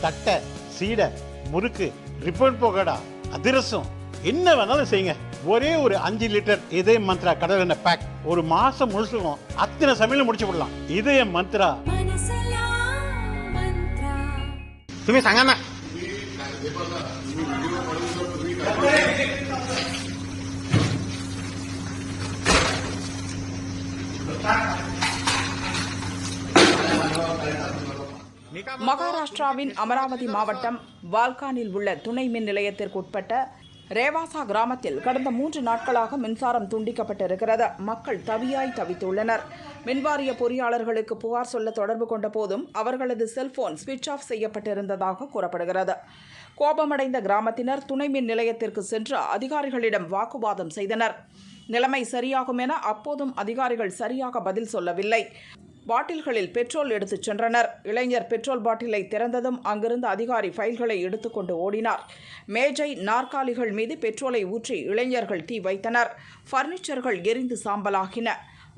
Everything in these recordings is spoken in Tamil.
தட்டை, சீடை, முறுக்கு, ரிப்பன் பகோடா, அதிரசம் என்ன வேணாலும் செய்யுங்க. ஒரே ஒரு 5 லிட்டர் இதய மந்த்ரா கடல் எண்ணெய் பேக் ஒரு மாசம் முழுசுக்கும் அத்தனை சமையல முடிச்சு விடலாம். இதய மந்த்ரா. तुम्ही सांगा ना. மகாராஷ்டிராவின் அமராவதி மாவட்டம் வால்கானில் உள்ள துணை மின் நிலையத்திற்குட்பட்ட ரேவாசா கிராமத்தில் கடந்த 3 நாட்களாக மின்சாரம் துண்டிக்கப்பட்டிருக்கிறது. மக்கள் தவியாய் தவித்துள்ளனர். மின்வாரிய பொறியாளர்களுக்கு புகார் சொல்ல தொடர்பு கொண்ட போதும் அவர்களது செல்போன் சுவிட்ச் ஆஃப் செய்யப்பட்டிருந்ததாக கூறப்படுகிறது. கோபமடைந்த கிராமத்தினர் துணை மின் நிலையத்திற்கு சென்று அதிகாரிகளிடம் வாக்குவாதம் செய்தனர். நிலைமை சரியாகும் என அப்போதும் அதிகாரிகள் சரியாக பதில் சொல்லவில்லை. பாட்டில்களில் பெட்ரோல் எடுத்துச் சென்றனர். இளைஞர் பெட்ரோல் பாட்டிலை திறந்ததும் அங்கிருந்த அதிகாரி ஃபைல்களை எடுத்துக்கொண்டு ஓடினார். மேஜை, நாற்காலிகள் மீது பெட்ரோலை ஊற்றி இளைஞர்கள் தீ வைத்தனர். ஃபர்னிச்சர்கள் எரிந்து சாம்பலாகின.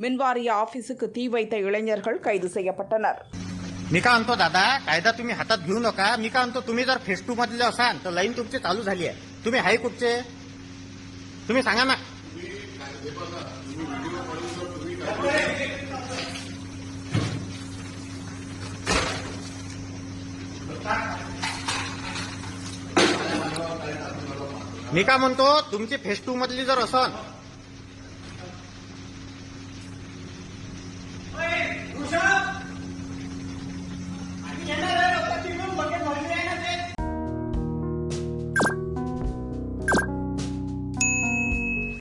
மின்வாரிய ஆபீஸுக்கு தீ வைத்த இளைஞர்கள் கைது செய்யப்பட்டனர். मी काय म्हणतो दादा, कायदा तुम्ही हातात घेऊ नका. मी काय म्हणतो तुम्ही जर फेस 2 मधले असाल तर लाईन तुमची चालू झाली आहे. तुम्ही हाय कुठचे तुम्ही सांगा ना. मी काय म्हणतो तुमची फेस 2 मधली जर असाल